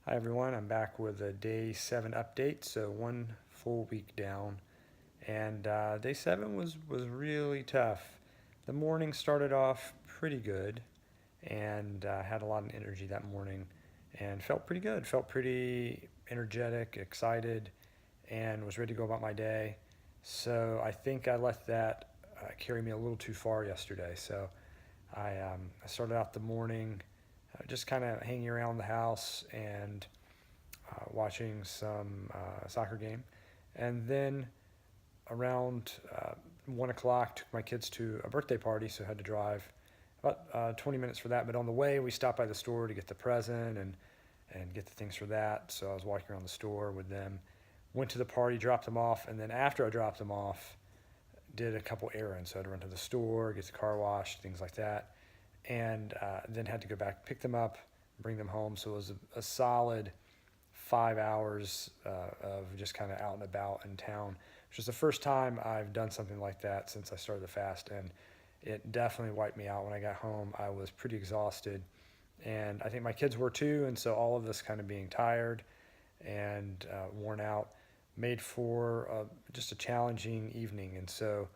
Hi everyone, I'm back with a day 7 update, so one full week down. And day 7 was really tough. The morning started off pretty good and had a lot of energy that morning and felt pretty good, felt pretty energetic, excited, and was ready to go about my day. So I think I let that carry me a little too far yesterday. So I started out the morning just kind of hanging around the house and watching some soccer game. And then around 1 o'clock, took my kids to a birthday party, so I had to drive about 20 minutes for that. But on the way, we stopped by the store to get the present and get the things for that. So I was walking around the store with them, went to the party, dropped them off, and then after I dropped them off, did a couple errands. So I had to run to the store, get the car washed, things like that, and then had to go back, pick them up, bring them home. So it was a solid 5 hours of just kind of out and about in town, which is the first time I've done something like that since I started the fast. And it definitely wiped me out. When I got home, I was pretty exhausted. And I think my kids were too. And so all of this kind of being tired and worn out made for just a challenging evening. And so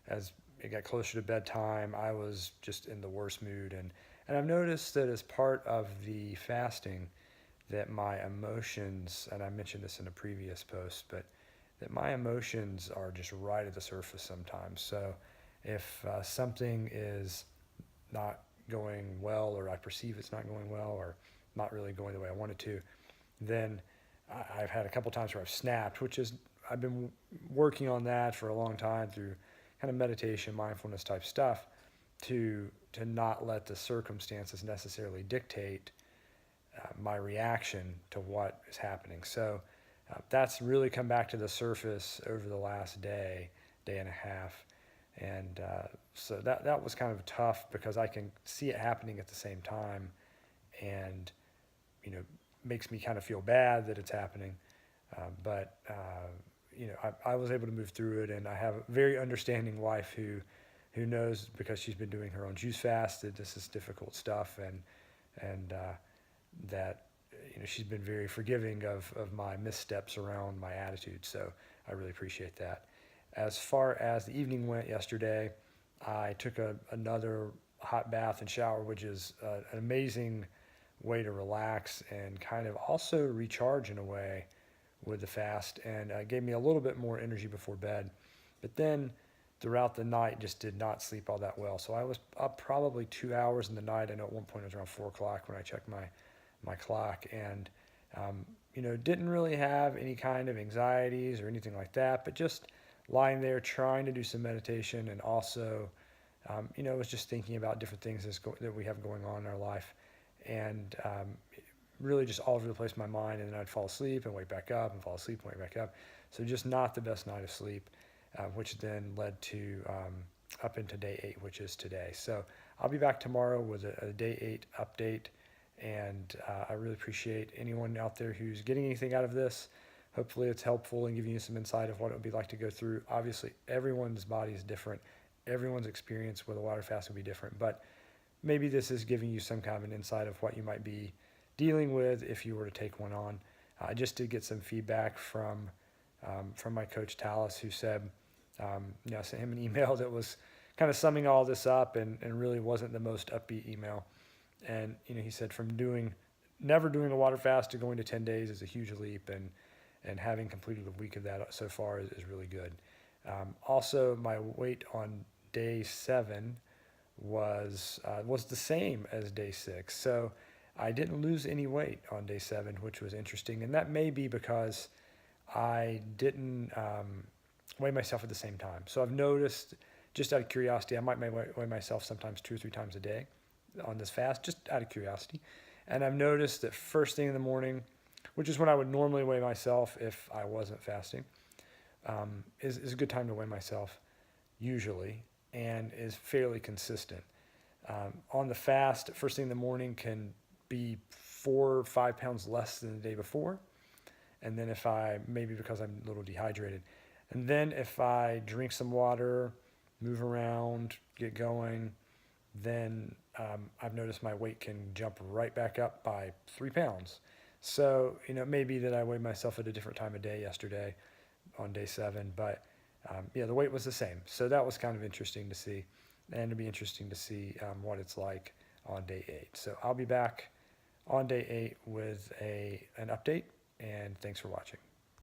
as it got closer to bedtime, I was just in the worst mood. And I've noticed that as part of the fasting, that my emotions, and I mentioned this in a previous post, but that my emotions are just right at the surface sometimes. So if something is not going well, or I perceive it's not going well, or not really going the way I want it to, then I've had a couple times where I've snapped, which is, I've been working on that for a long time through kind of meditation, mindfulness type stuff, to not let the circumstances necessarily dictate my reaction to what is happening. So that's really come back to the surface over the last day and a half. And so that was kind of tough because I can see it happening at the same time, and makes me kind of feel bad that it's happening. But I was able to move through it, and I have a very understanding wife who knows, because she's been doing her own juice fast, that this is difficult stuff, and that she's been very forgiving of my missteps around my attitude. So I really appreciate that. As far as the evening went yesterday, I took another hot bath and shower, which is an amazing way to relax and kind of also recharge in a way with the fast, and gave me a little bit more energy before bed. But then throughout the night, just did not sleep all that well. So I was up probably 2 hours in the night. I know at one point it was around 4 o'clock when I checked my clock, and didn't really have any kind of anxieties or anything like that, but just lying there trying to do some meditation, and also was just thinking about different things that we have going on in our life, and really just all over the place in my mind. And then I'd fall asleep and wake back up, and fall asleep and wake back up. So just not the best night of sleep, which then led to up into day 8, which is today. So I'll be back tomorrow with a day 8 update. And I really appreciate anyone out there who's getting anything out of this. Hopefully it's helpful and giving you some insight of what it would be like to go through. Obviously, everyone's body is different. Everyone's experience with a water fast will be different. But maybe this is giving you some kind of an insight of what you might be dealing with if you were to take one on. I just did get some feedback from my coach, Talis, who said, I sent him an email that was kind of summing all this up, and really wasn't the most upbeat email. And he said from never doing a water fast to going to 10 days is a huge leap, and having completed a week of that so far is really good. Also, my weight on day 7 was the same as day 6, so I didn't lose any weight on day 7, which was interesting. And that may be because I didn't weigh myself at the same time. So I've noticed, just out of curiosity, I might weigh myself sometimes 2 or 3 times a day on this fast, just out of curiosity. And I've noticed that first thing in the morning, which is when I would normally weigh myself if I wasn't fasting, is a good time to weigh myself usually, and is fairly consistent. On the fast, first thing in the morning can be 4 or 5 pounds less than the day before. And then maybe because I'm a little dehydrated. And then if I drink some water, move around, get going, then I've noticed my weight can jump right back up by 3 pounds. So, maybe that I weighed myself at a different time of day yesterday on day 7, but yeah, the weight was the same. So that was kind of interesting to see, and it'll be interesting to see what it's like on day 8. So I'll be back on day 8 with an update, and thanks for watching.